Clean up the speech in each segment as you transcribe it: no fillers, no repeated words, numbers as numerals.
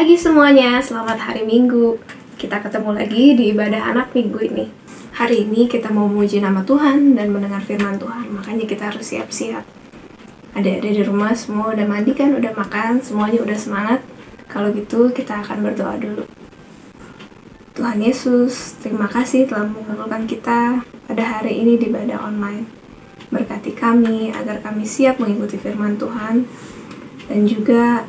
pagi semuanya, selamat hari Minggu. Kita ketemu lagi di ibadah anak minggu ini. Hari ini kita mau memuji nama Tuhan dan mendengar firman Tuhan, makanya kita harus siap-siap. Adik-adik di rumah semua udah mandi kan, udah makan, semuanya udah semangat. Kalau gitu kita akan berdoa dulu. Tuhan Yesus, terima kasih telah mengabulkan kita pada hari ini di ibadah online. Berkati kami agar kami siap mengikuti firman Tuhan dan juga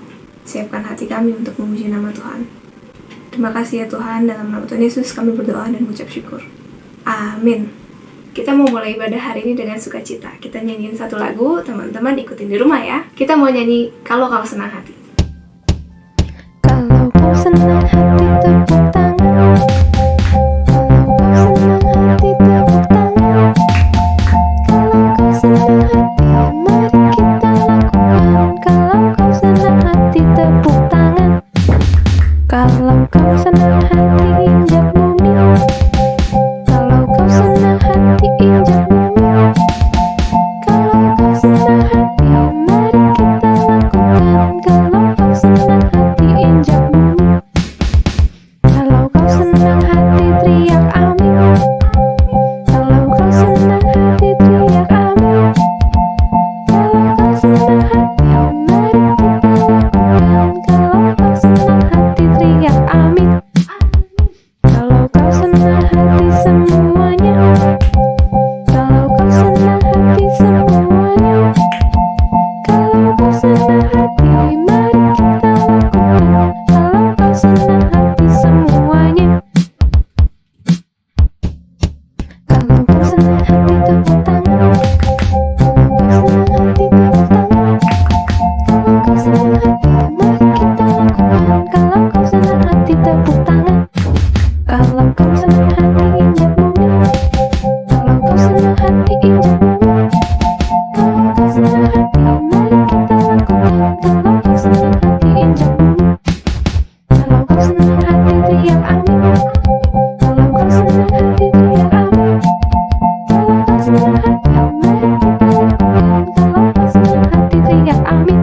siapkan hati kami untuk memuji nama Tuhan. Terima kasih ya Tuhan, dalam nama Tuhan Yesus kami berdoa dan mengucap syukur. Amin. Kita mau mulai ibadah hari ini dengan sukacita. Kita nyanyiin satu lagu, teman-teman ikutin di rumah ya. Kita mau nyanyi Kalau Kau Senang Hati. Kalau kau senang hati tepuk tangan. Kalau kau senang hati injak bumi. Kalau kau senang hati injak bumi. Kalau kau senang hati mari kita lakukan. Kalau kau senang hati injak bumi. Kalau kau senang hati teriak amin. Kalau kau senang hati teriak amin. Kalau kau senang hati mari kita lakukan. Kalau kau senang hati teriak amin. Kalau kau senang hati semuanya. Kalau kau senang hati semuanya. Kalau kau senang hati mari kita lakukan. Kalau kau senang hati semuanya. Kalau kau senang hati tepuk tangan. Kalau kau senang hati tepuk tangan. Kalau kau senang hati mari kita lakukan. Kalau kau senang hati tepuk tangan. Kalau kau senang hati injak bumi. Kalau kau senang hati injak bumi. Kalau kau senang hati mari kita lakukan. Kalau kau senang hati injak bumi. Kalau kau senang hati teriak amin. Kalau kau senang hati teriak amin. Kalau kau senang hati mari kita lakukan. Kalau kau senang hati teriak amin.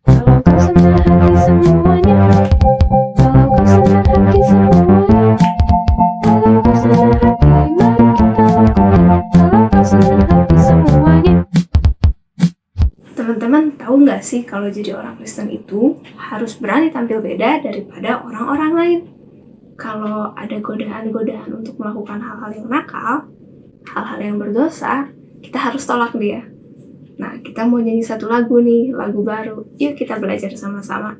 Kalau kau senang hati semuanya. Kalau kau senang hati semuanya. Kalau kau senang hati mari kita lakukan. Kalau kau senang hati semuanya. Teman-teman tahu nggak sih kalau jadi orang Kristen itu harus berani tampil beda daripada orang-orang lain. Kalau ada godaan-godaan untuk melakukan hal-hal yang nakal, hal-hal yang berdosa, kita harus tolak dia. Nah, kita mau nyanyi satu lagu nih, lagu baru. Yuk kita belajar sama-sama.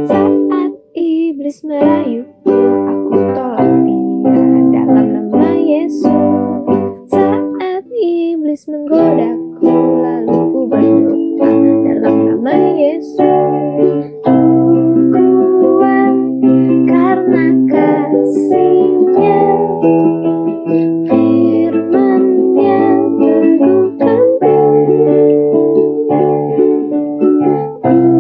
Saat iblis merayuku, aku tolak dia dalam nama Yesus. Saat iblis menggodaku, lalu ku berdoa dalam nama Yesus. Ku kuat karena kasih-Nya, firman-Nya teguhkanku.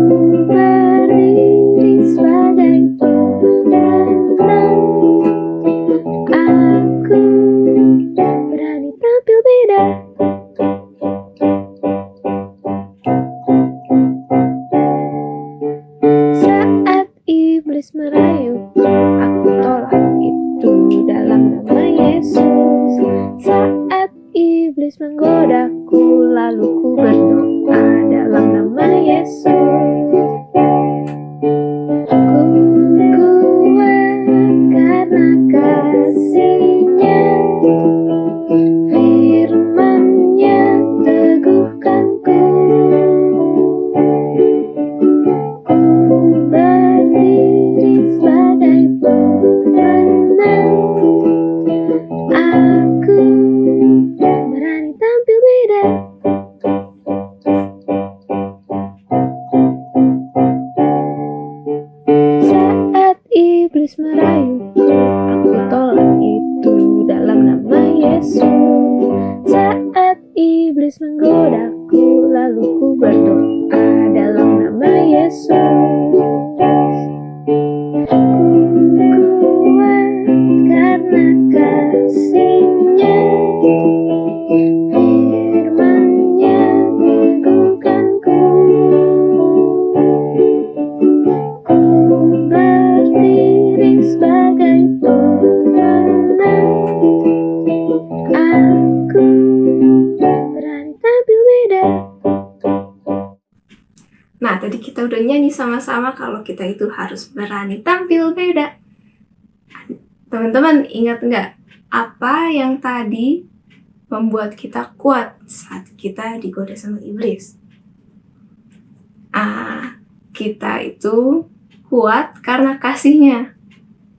Ku berdiri sebagai pemenang. Aku berani tampil beda. Saat iblis merayuku, aku tolak itu dalam nama Yesus. Saat iblis menggodaku, lalu ku berdoa dalam nama Yesus. Ku kuat karena kasih-Nya, firman-Nya teguhkanku. Ku berdiri sebagai pemenang. Aku berani tampil beda. Saat iblis merayuku, aku tolak itu dalam nama Yesus. Saat iblis menggodaku, lalu ku berdoa dalam nama Yesus. Ku kuat karena kasih-Nya, firman udah nyanyi sama-sama kalau kita itu harus berani tampil beda. Teman-teman ingat nggak apa yang tadi membuat kita kuat saat kita digoda sama iblis? Kita itu kuat karena kasihnya.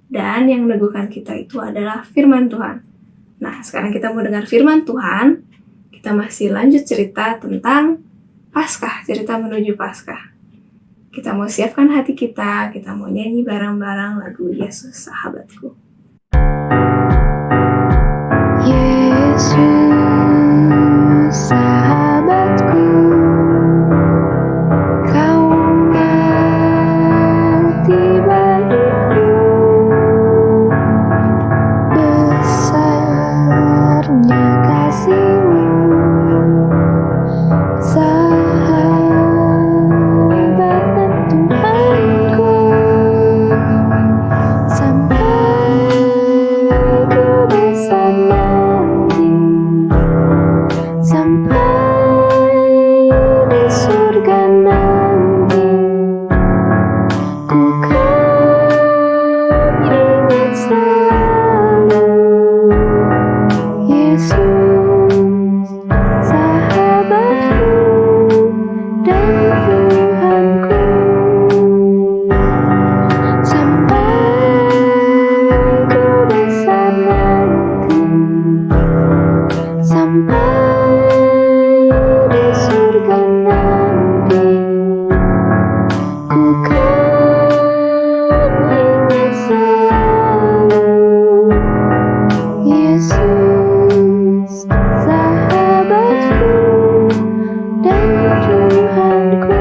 Dan yang meneguhkan kita itu adalah firman Tuhan. Nah, sekarang kita mau dengar firman Tuhan. Kita masih lanjut cerita tentang Paskah, cerita menuju Paskah. Kita mau siapkan hati kita mau nyanyi bareng-bareng lagu Yesus Sahabatku. Yesus sahabatku, kau mengerti bagiku besarnya kasih-Mu, sahabat dan Tuhanku, sampai ku besar nanti, sampai di surga nanti, ku kan ingat selalu Yesus sahabatku dan Tuhanku, sampai ku besar nanti, sampai di surga nanti, ku kan ingat selalu Yesus sahabatku dan Tuhanku.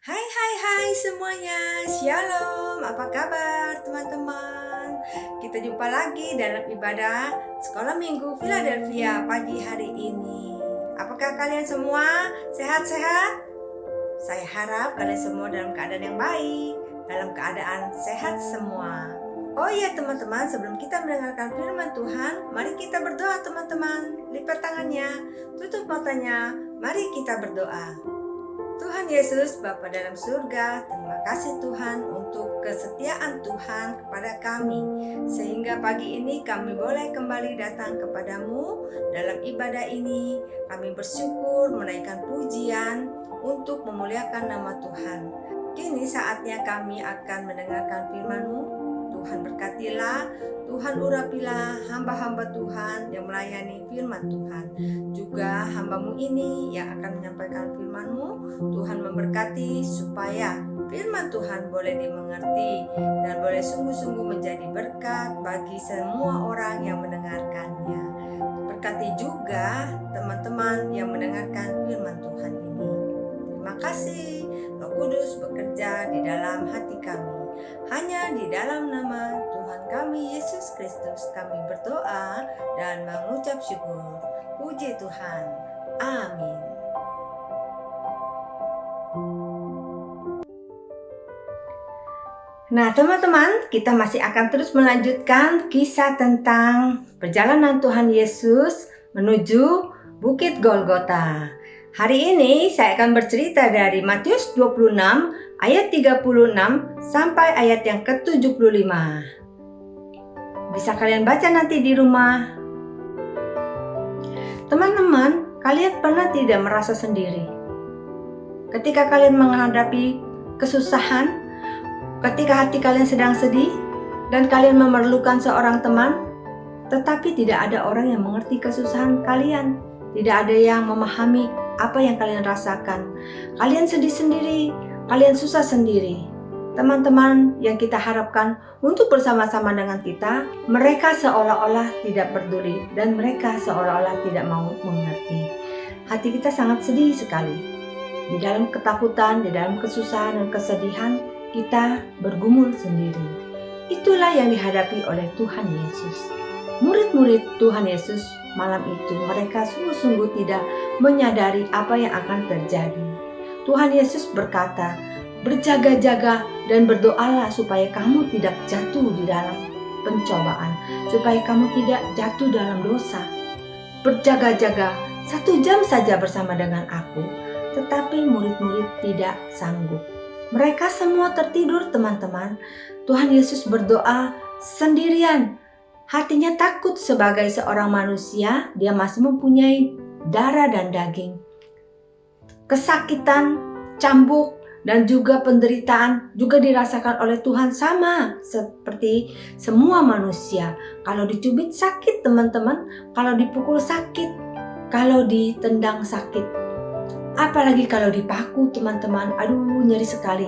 Hai semuanya, Shalom, apa kabar teman-teman? Kita jumpa lagi dalam ibadah Sekolah Minggu Philadelphia pagi hari ini. Apakah kalian semua sehat-sehat? Saya harap kalian semua dalam keadaan yang baik, dalam keadaan sehat semua. Oh iya teman-teman, sebelum kita mendengarkan firman Tuhan, mari kita berdoa teman-teman. Lipat tangannya, tutup matanya, mari kita berdoa. Tuhan Yesus, Bapa dalam surga, terima kasih Tuhan untuk kesetiaan Tuhan kepada kami. Sehingga pagi ini kami boleh kembali datang kepadamu dalam ibadah ini. Kami bersyukur menaikkan pujian untuk memuliakan nama Tuhan. Kini saatnya kami akan mendengarkan firman-Mu. Tuhan berkatilah, Tuhan urapilah hamba-hamba Tuhan yang melayani firman Tuhan. Juga hamba-Mu ini yang akan menyampaikan firman-Mu. Tuhan memberkati supaya firman Tuhan boleh dimengerti dan boleh sungguh-sungguh menjadi berkat bagi semua orang yang mendengarkannya. Berkati juga teman-teman yang mendengarkan firman Tuhan ini. Terima kasih Roh Kudus bekerja di dalam hati kami. Hanya di dalam nama Tuhan kami Yesus Kristus kami berdoa dan mengucap syukur. Puji Tuhan. Amin. Nah teman-teman, kita masih akan terus melanjutkan kisah tentang perjalanan Tuhan Yesus menuju Bukit Golgota. Hari ini saya akan bercerita dari Matius 26 ayat 36 sampai ayat yang ke-75. Bisa kalian baca nanti di rumah. Teman-teman, kalian pernah tidak merasa sendiri? Ketika kalian menghadapi kesusahan, ketika hati kalian sedang sedih, dan kalian memerlukan seorang teman, tetapi tidak ada orang yang mengerti kesusahan kalian. Tidak ada yang memahami apa yang kalian rasakan. Kalian sedih sendiri, kalian susah sendiri. Teman-teman yang kita harapkan untuk bersama-sama dengan kita, mereka seolah-olah tidak peduli dan mereka seolah-olah tidak mau mengerti. Hati kita sangat sedih sekali. Di dalam ketakutan, di dalam kesusahan dan kesedihan, kita bergumul sendiri. Itulah yang dihadapi oleh Tuhan Yesus. Murid-murid Tuhan Yesus malam itu, mereka sungguh-sungguh tidak menyadari apa yang akan terjadi. Tuhan Yesus berkata, berjaga-jaga dan berdoalah supaya kamu tidak jatuh di dalam pencobaan, supaya kamu tidak jatuh dalam dosa. berjaga-jaga 1 jam saja bersama dengan aku, tetapi murid-murid tidak sanggup. Mereka semua tertidur, teman-teman. Tuhan Yesus berdoa sendirian. Hatinya takut sebagai seorang manusia, dia masih mempunyai darah dan daging. Kesakitan, cambuk, dan juga penderitaan juga dirasakan oleh Tuhan sama seperti semua manusia. Kalau dicubit sakit, teman-teman. Kalau dipukul sakit. Kalau ditendang sakit. Apalagi kalau dipaku, teman-teman. Aduh, nyeri sekali.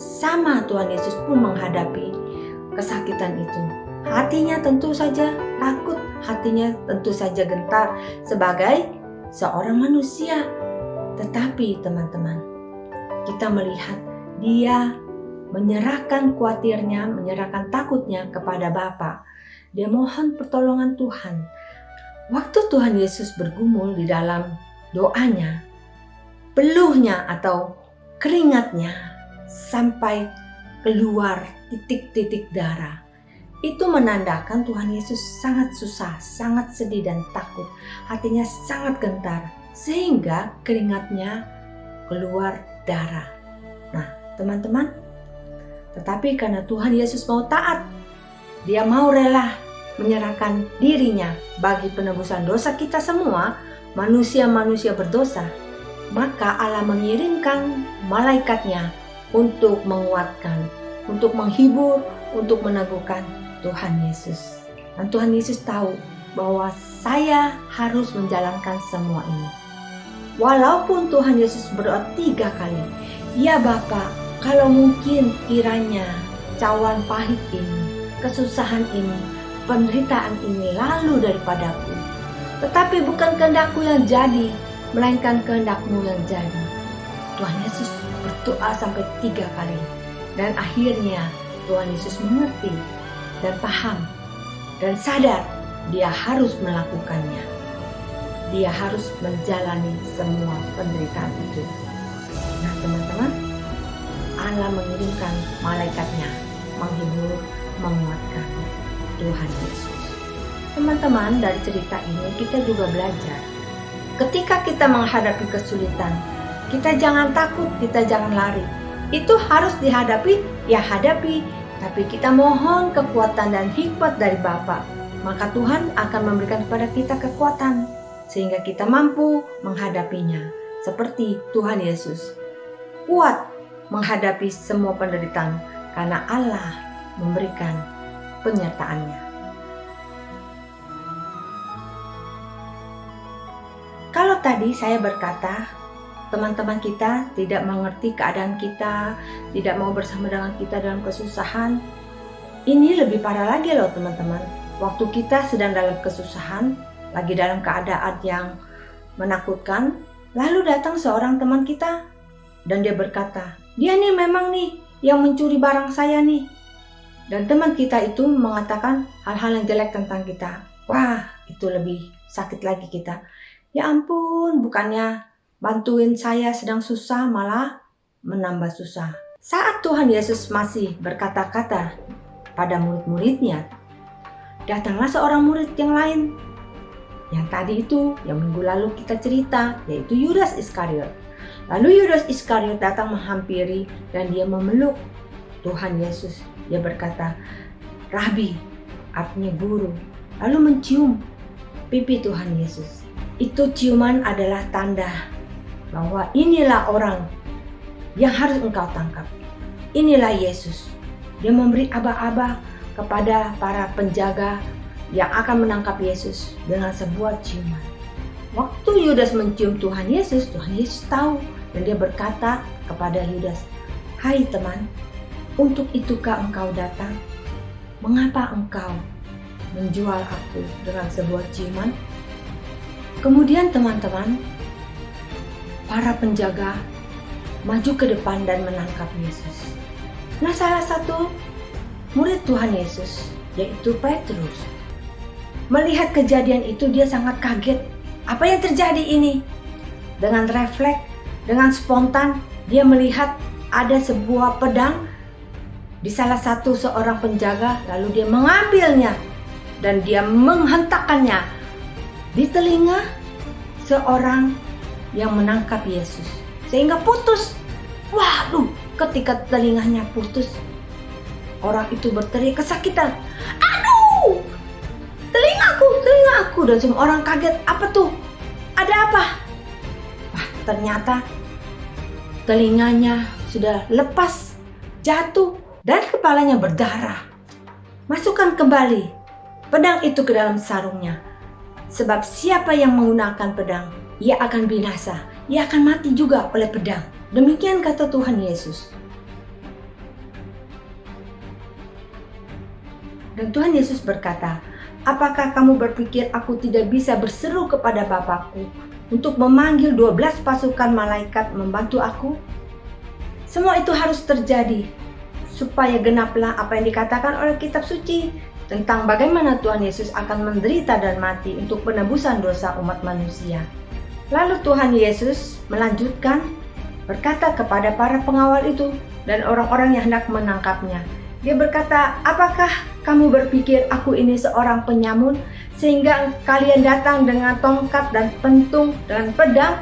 Sama Tuhan Yesus pun menghadapi kesakitan itu. Hatinya tentu saja takut, hatinya tentu saja gentar sebagai seorang manusia. Tetapi teman-teman, kita melihat dia menyerahkan khawatirnya, menyerahkan takutnya kepada Bapa. Dia mohon pertolongan Tuhan. Waktu Tuhan Yesus bergumul di dalam doanya, peluhnya atau keringatnya sampai keluar titik-titik darah. Itu menandakan Tuhan Yesus sangat susah, sangat sedih dan takut. Hatinya sangat gentar sehingga keringatnya keluar darah. Nah, teman-teman, tetapi karena Tuhan Yesus mau taat, dia mau rela menyerahkan dirinya bagi penebusan dosa kita semua, manusia-manusia berdosa, maka Allah mengirimkan malaikatnya untuk menguatkan, untuk menghibur, untuk meneguhkan Tuhan Yesus. Dan Tuhan Yesus tahu bahwa saya harus menjalankan semua ini. Walaupun Tuhan Yesus berdoa 3 kali, ya Bapa, kalau mungkin kiranya cawan pahit ini, kesusahan ini, penderitaan ini lalu daripadaku. Tetapi bukan kehendakku yang jadi, melainkan kehendak-Mu yang jadi. Tuhan Yesus berdoa sampai 3 kali. Dan akhirnya Tuhan Yesus mengerti dan paham dan sadar dia harus melakukannya. Dia harus menjalani semua penderitaan itu. Nah teman-teman, Allah mengirimkan malaikatnya menghibur, menguatkan Tuhan Yesus. Teman-teman, dari cerita ini kita juga belajar. Ketika kita menghadapi kesulitan, kita jangan takut, kita jangan lari. Itu harus dihadapi, ya hadapi. Tapi kita mohon kekuatan dan hikmat dari Bapa. Maka Tuhan akan memberikan kepada kita kekuatan. Sehingga kita mampu menghadapinya. Seperti Tuhan Yesus. Kuat menghadapi semua penderitaan. Karena Allah memberikan penyertaannya. Kalau tadi saya berkata, teman-teman kita tidak mengerti keadaan kita, tidak mau bersama dengan kita dalam kesusahan. Ini lebih parah lagi loh teman-teman. Waktu kita sedang dalam kesusahan, lagi dalam keadaan yang menakutkan, lalu datang seorang teman kita dan dia berkata, dia nih memang nih yang mencuri barang saya nih. Dan teman kita itu mengatakan hal-hal yang jelek tentang kita. Wah, itu lebih sakit lagi kita. Ya ampun, bukannya bantuin saya sedang susah, malah menambah susah. Saat Tuhan Yesus masih berkata-kata pada murid-muridnya, datanglah seorang murid yang lain. Yang tadi itu, yang minggu lalu kita cerita, yaitu Yudas Iskariot. Lalu Yudas Iskariot datang menghampiri dan dia memeluk Tuhan Yesus. Dia berkata, Rabi, artinya guru. Lalu mencium pipi Tuhan Yesus. Itu ciuman adalah tanda bahwa inilah orang yang harus engkau tangkap. Inilah Yesus. Dia memberi aba-aba kepada para penjaga yang akan menangkap Yesus dengan sebuah ciuman. Waktu Yudas mencium Tuhan Yesus tahu dan dia berkata kepada Yudas, "Hai teman, untuk itukah engkau datang? Mengapa engkau menjual aku dengan sebuah ciuman?" Kemudian teman-teman, para penjaga maju ke depan dan menangkap Yesus. Nah, salah satu murid Tuhan Yesus, yaitu Petrus, melihat kejadian itu dia sangat kaget. Apa yang terjadi ini? Dengan refleks, dengan spontan, dia melihat ada sebuah pedang di salah satu seorang penjaga, lalu dia mengambilnya dan dia menghentakkannya di telinga seorang yang menangkap Yesus, sehingga putus. Waduh, ketika telinganya putus, orang itu berteriak kesakitan. Aduh, telingaku, dan semua orang kaget. Apa tuh? Ada apa? Wah, ternyata telinganya sudah lepas, jatuh, dan kepalanya berdarah. Masukkan kembali pedang itu ke dalam sarungnya. Sebab siapa yang menggunakan pedang, ia akan binasa. Ia akan mati juga oleh pedang. Demikian kata Tuhan Yesus. Dan Tuhan Yesus berkata, apakah kamu berpikir aku tidak bisa berseru kepada Bapakku untuk memanggil 12 pasukan malaikat membantu aku? Semua itu harus terjadi supaya genaplah apa yang dikatakan oleh kitab suci tentang bagaimana Tuhan Yesus akan menderita dan mati untuk penebusan dosa umat manusia. Lalu Tuhan Yesus melanjutkan berkata kepada para pengawal itu dan orang-orang yang hendak menangkapnya. Dia berkata, apakah kamu berpikir aku ini seorang penyamun sehingga kalian datang dengan tongkat dan pentung dan pedang?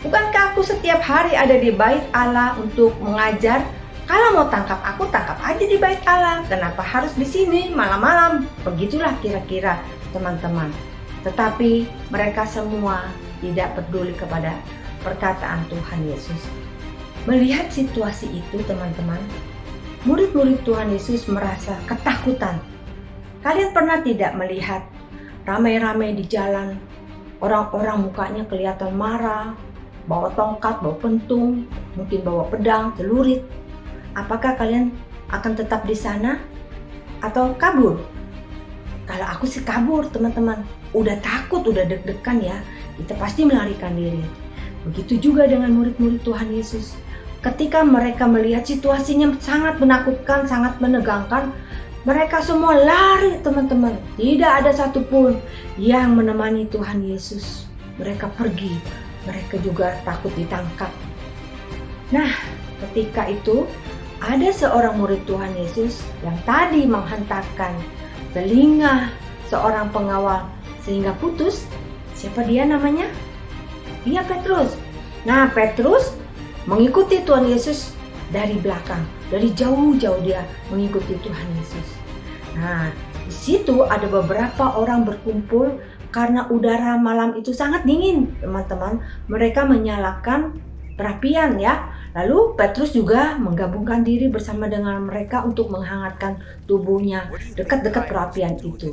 Bukankah aku setiap hari ada di bait Allah untuk mengajar? Kalau mau tangkap aku, tangkap aja di bait Allah. Kenapa harus di sini malam-malam? Begitulah kira-kira teman-teman. Tetapi mereka semua tidak peduli kepada perkataan Tuhan Yesus. Melihat situasi itu teman-teman, murid-murid Tuhan Yesus merasa ketakutan. Kalian pernah tidak melihat ramai-ramai di jalan, orang-orang mukanya kelihatan marah, bawa tongkat, bawa pentung, mungkin bawa pedang, celurit. Apakah kalian akan tetap di sana atau kabur? Kalau aku sih kabur teman-teman. Udah takut, udah deg-degan ya, kita pasti melarikan diri. Begitu juga dengan murid-murid Tuhan Yesus. Ketika mereka melihat situasinya sangat menakutkan, sangat menegangkan, mereka semua lari teman-teman. Tidak ada satupun yang menemani Tuhan Yesus. Mereka pergi, mereka juga takut ditangkap. Nah, ketika itu ada seorang murid Tuhan Yesus yang tadi menghentakkan telinga seorang pengawal sehingga putus. Siapa dia namanya? Dia Petrus. Nah, Petrus mengikuti Tuhan Yesus dari belakang, dari jauh-jauh dia mengikuti Tuhan Yesus. Nah, di situ ada beberapa orang berkumpul karena udara malam itu sangat dingin, teman-teman. Mereka menyalakan perapian ya. Lalu Petrus juga menggabungkan diri bersama dengan mereka untuk menghangatkan tubuhnya dekat-dekat perapian itu.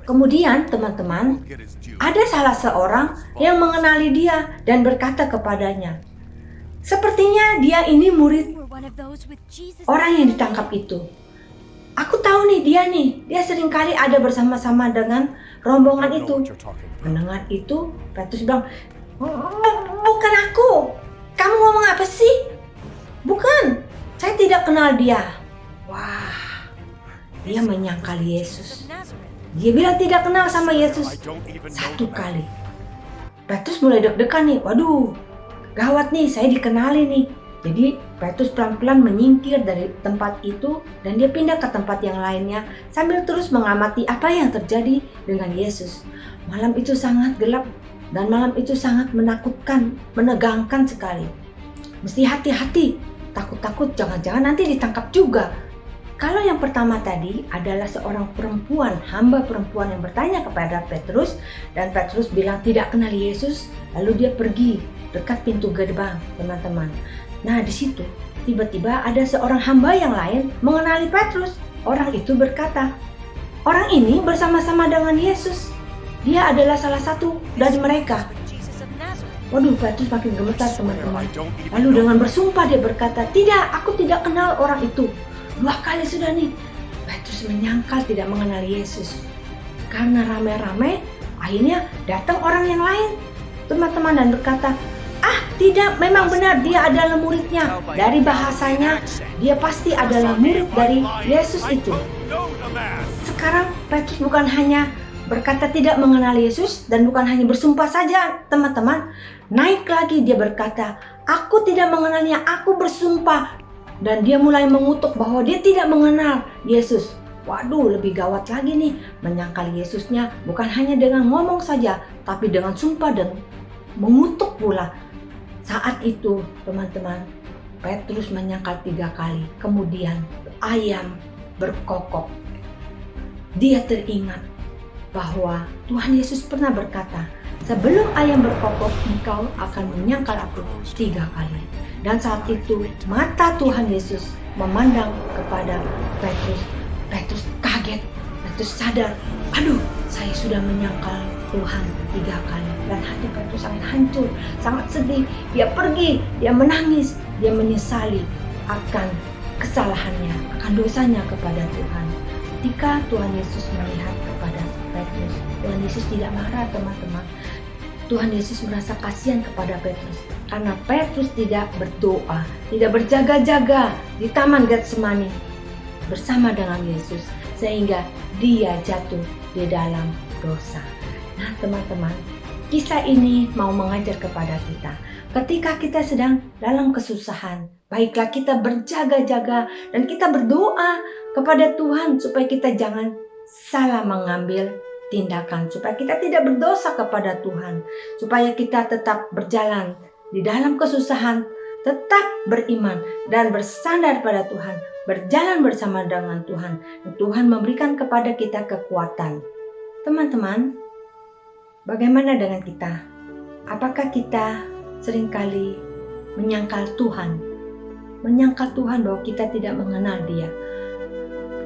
Kemudian teman-teman, ada salah seorang yang mengenali dia dan berkata kepadanya, sepertinya dia ini murid orang yang ditangkap itu. Aku tahu nih, dia seringkali ada bersama-sama dengan rombongan itu. Mendengar itu, Petrus bilang, bukan aku. Kamu ngomong apa sih? Bukan, saya tidak kenal dia. Wah, dia menyangkal Yesus. Dia bilang tidak kenal sama Yesus satu kali. Petrus mulai deg-degan nih. Waduh, gawat nih, saya dikenali nih. Jadi Petrus pelan-pelan menyingkir dari tempat itu dan dia pindah ke tempat yang lainnya sambil terus mengamati apa yang terjadi dengan Yesus. Malam itu sangat gelap dan malam itu sangat menakutkan, menegangkan sekali. Mesti hati-hati, takut-takut jangan-jangan nanti ditangkap juga. Kalau yang pertama tadi adalah seorang perempuan, hamba perempuan yang bertanya kepada Petrus dan Petrus bilang tidak kenal Yesus, lalu dia pergi dekat pintu gerbang, teman-teman. Nah, di situ tiba-tiba ada seorang hamba yang lain mengenali Petrus. Orang itu berkata, orang ini bersama-sama dengan Yesus. Dia adalah salah satu dari mereka. Waduh, Petrus makin gemetar teman-teman. Lalu dengan bersumpah dia berkata, tidak, aku tidak kenal orang itu. 2 kali sudah nih. Petrus menyangkal tidak mengenal Yesus. Karena ramai-ramai, akhirnya datang orang yang lain, teman-teman, dan berkata, tidak, memang benar dia adalah muridnya. Dari bahasanya, dia pasti adalah murid dari Yesus itu. Sekarang Petrus bukan hanya berkata tidak mengenal Yesus dan bukan hanya bersumpah saja, teman-teman. Naik lagi dia berkata, aku tidak mengenalnya, aku bersumpah. Dan dia mulai mengutuk bahwa dia tidak mengenal Yesus. Waduh, lebih gawat lagi nih, menyangkal Yesusnya bukan hanya dengan ngomong saja, tapi dengan sumpah dan mengutuk pula. Saat itu, teman-teman, Petrus menyangkal 3 kali, kemudian ayam berkokok. Dia teringat bahwa Tuhan Yesus pernah berkata, sebelum ayam berkokok, engkau akan menyangkal aku 3 kali. Dan saat itu, mata Tuhan Yesus memandang kepada Petrus. Petrus kaget, Petrus sadar, aduh, saya sudah menyangkal Tuhan 3 kali. Dan hati Petrus sangat hancur, sangat sedih. Dia pergi, dia menangis, dia menyesali akan kesalahannya, akan dosanya kepada Tuhan. Ketika Tuhan Yesus melihat kepada Petrus, Tuhan Yesus tidak marah, teman-teman. Tuhan Yesus merasa kasihan kepada Petrus karena Petrus tidak berdoa, tidak berjaga-jaga di Taman Getsemani bersama dengan Yesus, sehingga dia jatuh di dalam dosa. Nah, teman-teman, kisah ini mau mengajar kepada kita. Ketika kita sedang dalam kesusahan, baiklah kita berjaga-jaga dan kita berdoa kepada Tuhan supaya kita jangan salah mengambil tindakan, supaya kita tidak berdosa kepada Tuhan, supaya kita tetap berjalan di dalam kesusahan, tetap beriman dan bersandar pada Tuhan, berjalan bersama dengan Tuhan. Dan Tuhan memberikan kepada kita kekuatan. Teman-teman, bagaimana dengan kita? Apakah kita seringkali menyangkal Tuhan? Menyangkal Tuhan bahwa kita tidak mengenal Dia.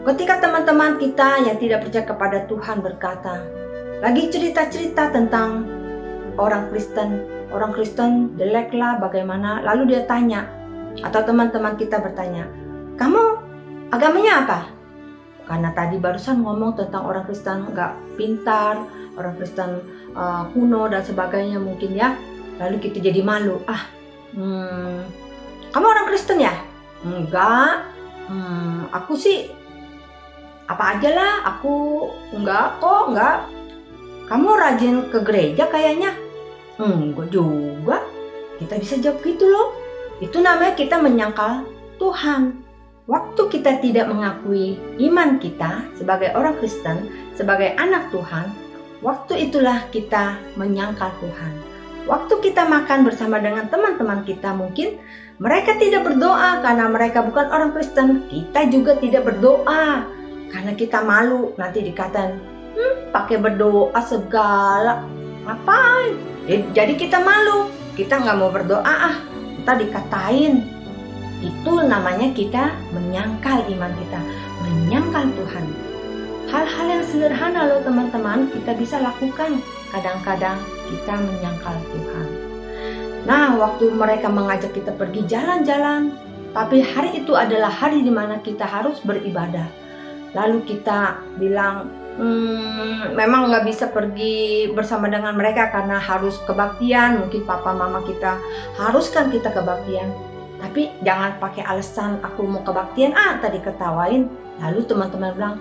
Ketika teman-teman kita yang tidak percaya kepada Tuhan berkata, lagi cerita-cerita tentang orang Kristen jeleklah bagaimana, lalu dia tanya, atau teman-teman kita bertanya, kamu agamanya apa? Karena tadi barusan ngomong tentang orang Kristen gak pintar, orang Kristen kuno dan sebagainya mungkin ya, lalu kita jadi malu, kamu orang Kristen ya? Enggak, aku sih apa aja lah, aku enggak kok, enggak. Kamu rajin ke gereja kayaknya? Enggak juga. Kita bisa jawab gitu loh. Itu namanya kita menyangkal Tuhan. Waktu kita tidak mengakui iman kita sebagai orang Kristen, sebagai anak Tuhan, waktu itulah kita menyangkal Tuhan. Waktu kita makan bersama dengan teman-teman kita, mungkin mereka tidak berdoa karena mereka bukan orang Kristen. Kita juga tidak berdoa karena kita malu, nanti dikatain, pakai berdoa segala, ngapain? Jadi kita malu, kita nggak mau berdoa, kita dikatain. Itu namanya kita menyangkal iman kita, menyangkal Tuhan. Hal-hal yang sederhana loh teman-teman, kita bisa lakukan. Kadang-kadang kita menyangkal Tuhan. Nah, waktu mereka mengajak kita pergi jalan-jalan, tapi hari itu adalah hari di mana kita harus beribadah. Lalu kita bilang, memang nggak bisa pergi bersama dengan mereka karena harus kebaktian. Mungkin papa mama kita haruskan kita kebaktian. Tapi jangan pakai alasan aku mau kebaktian, tadi ketawain. Lalu teman-teman bilang,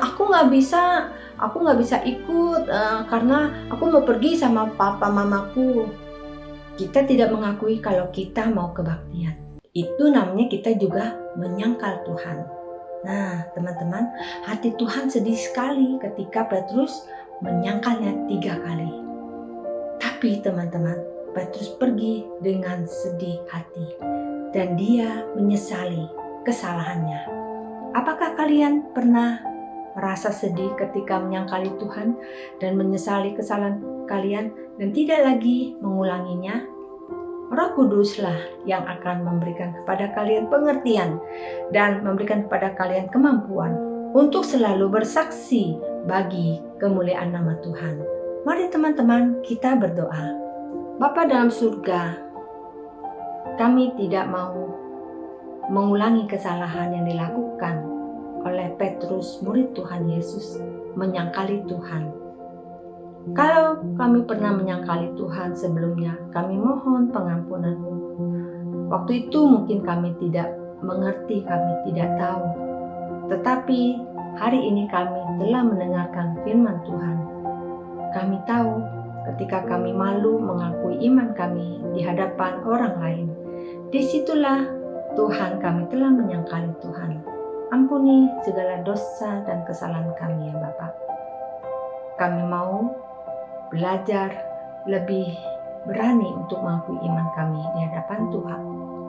aku nggak bisa ikut karena aku mau pergi sama papa mamaku. Kita tidak mengakui kalau kita mau kebaktian. Itu namanya kita juga menyangkal Tuhan. Nah, teman-teman, hati Tuhan sedih sekali ketika Petrus menyangkalnya 3 kali. Tapi teman-teman, Petrus pergi dengan sedih hati dan dia menyesali kesalahannya. Apakah kalian pernah merasa sedih ketika menyangkali Tuhan dan menyesali kesalahan kalian dan tidak lagi mengulanginya? Roh Kuduslah yang akan memberikan kepada kalian pengertian dan memberikan kepada kalian kemampuan untuk selalu bersaksi bagi kemuliaan nama Tuhan. Mari teman-teman kita berdoa. Bapa dalam surga, kami tidak mau mengulangi kesalahan yang dilakukan oleh Petrus, murid Tuhan Yesus, menyangkali Tuhan. Kalau kami pernah menyangkali Tuhan sebelumnya, kami mohon pengampunan-Mu. Waktu itu mungkin kami tidak mengerti, kami tidak tahu. Tetapi hari ini kami telah mendengarkan firman Tuhan. Kami tahu ketika kami malu mengakui iman kami di hadapan orang lain. Disitulah Tuhan kami telah menyangkali Tuhan. Ampuni segala dosa dan kesalahan kami ya Bapa. Kami mau belajar lebih berani untuk mengakui iman kami di hadapan Tuhan,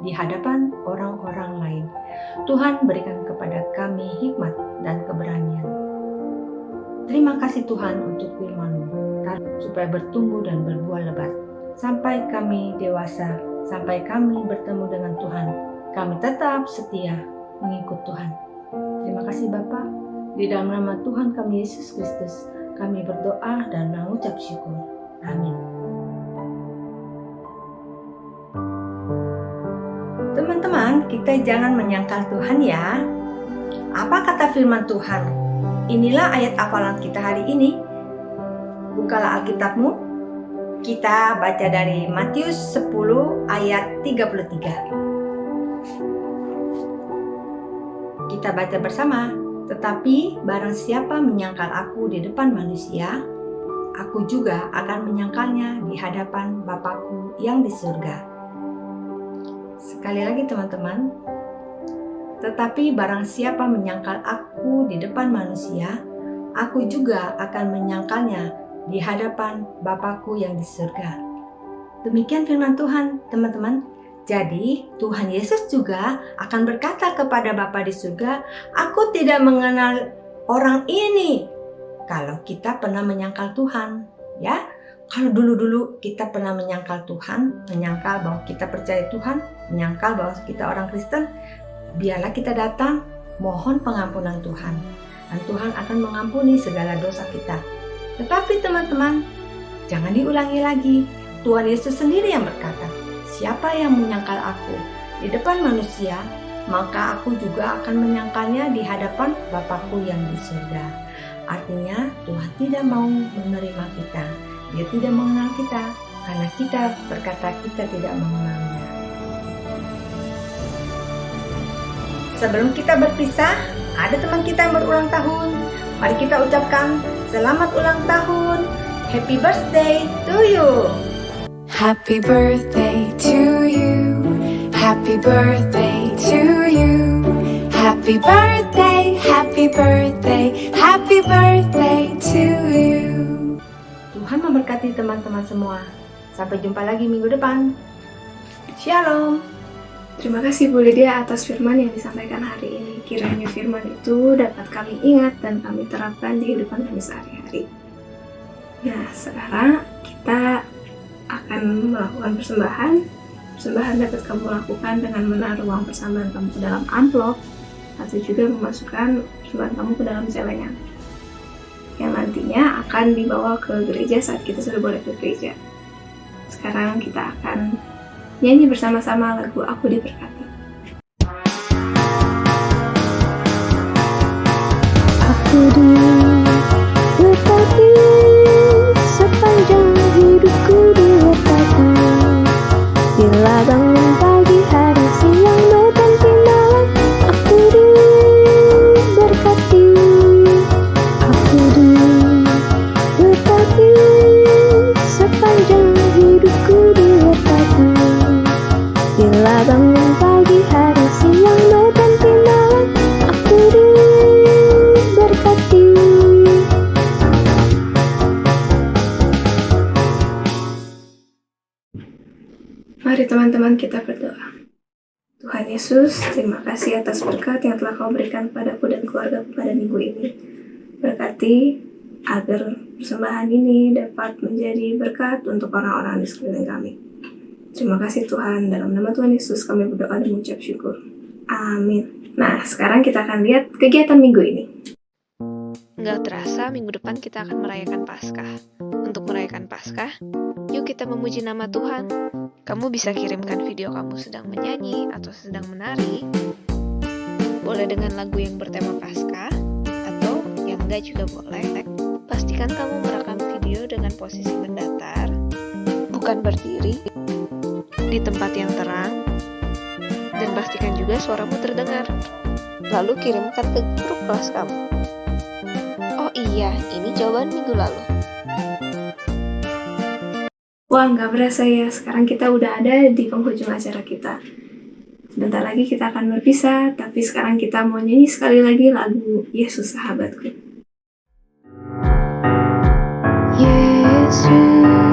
di hadapan orang-orang lain. Tuhan berikan kepada kami hikmat dan keberanian. Terima kasih Tuhan untuk firman-Mu, supaya bertumbuh dan berbuah lebat. Sampai kami dewasa, sampai kami bertemu dengan Tuhan, kami tetap setia mengikut Tuhan. Terima kasih Bapa. Di dalam nama Tuhan kami Yesus Kristus, kami berdoa dan mengucap syukur. Amin. Teman-teman, kita jangan menyangkal Tuhan ya. Apa kata firman Tuhan? Inilah ayat hafalan kita hari ini. Bukalah Alkitabmu. Kita baca dari Matius 10 ayat 33. Kita baca bersama. Tetapi barang siapa menyangkal aku di depan manusia, aku juga akan menyangkalnya di hadapan Bapa-Ku yang di surga. Sekali lagi teman-teman, tetapi barang siapa menyangkal aku di depan manusia, aku juga akan menyangkalnya di hadapan Bapa-Ku yang di surga. Demikian firman Tuhan, teman-teman. Jadi, Tuhan Yesus juga akan berkata kepada Bapa di surga, "Aku tidak mengenal orang ini." Kalau kita pernah menyangkal Tuhan, ya. Kalau dulu-dulu kita pernah menyangkal Tuhan, menyangkal bahwa kita percaya Tuhan, menyangkal bahwa kita orang Kristen, biarlah kita datang mohon pengampunan Tuhan. Dan Tuhan akan mengampuni segala dosa kita. Tetapi teman-teman, jangan diulangi lagi. Tuhan Yesus sendiri yang berkata, "Siapa yang menyangkal aku di depan manusia, maka aku juga akan menyangkalnya di hadapan Bapa-Ku yang di surga." Artinya Tuhan tidak mau menerima kita. Dia tidak mengenal kita karena kita berkata kita tidak mengenalnya. Sebelum kita berpisah, ada teman kita yang berulang tahun. Mari kita ucapkan selamat ulang tahun. Happy birthday to you. Happy birthday to you. Happy birthday to you. Happy birthday, happy birthday, happy birthday to you. Tuhan memberkati teman-teman semua. Sampai jumpa lagi minggu depan. Shalom. Terima kasih Bu Lydia atas firman yang disampaikan hari ini. Kiranya firman itu dapat kami ingat dan kami terapkan di kehidupan kami sehari-hari. Nah, sekarang kita akan melakukan persembahan. Persembahan dapat kamu lakukan dengan menaruh uang persembahan kamu ke dalam amplop atau juga memasukkan persembahan kamu ke dalam celengan yang nantinya akan dibawa ke gereja saat kita sudah boleh ke gereja. Sekarang kita akan nyanyi bersama-sama lagu Aku Diberkati. Aku diberkati sepanjang hidupku diberkati. Bila bangun pagi, hari, siang, malam, malam, aku diberkati. Aku diberkati sepanjang hidupku diberkati. Bila bangun pagi, hari, siang, malam, malam, aku diberkati. Mari teman-teman kita berdoa. Tuhan Yesus, terima kasih atas berkat yang telah Kau berikan padaku dan keluargaku pada minggu ini. Berkati agar persembahan ini dapat menjadi berkat untuk orang-orang di sekeliling kami. Terima kasih Tuhan, dalam nama Tuhan Yesus kami berdoa dan mengucap syukur. Amin. Nah, sekarang kita akan lihat kegiatan minggu ini. Nggak terasa minggu depan kita akan merayakan Paskah. Untuk merayakan Paskah, yuk kita memuji nama Tuhan. Kamu bisa kirimkan video kamu sedang menyanyi atau sedang menari. Boleh dengan lagu yang bertema Paskah, atau yang enggak juga boleh. Pastikan kamu merekam video dengan posisi mendatar, bukan berdiri, di tempat yang terang, dan pastikan juga suaramu terdengar. Lalu kirimkan ke grup kelas kamu. Oh iya, ini jawaban minggu lalu. Wah, nggak berasa ya, sekarang kita udah ada di penghujung acara kita. Sebentar lagi kita akan berpisah, tapi sekarang kita mau nyanyi sekali lagi lagu Yesus Sahabatku. Yesus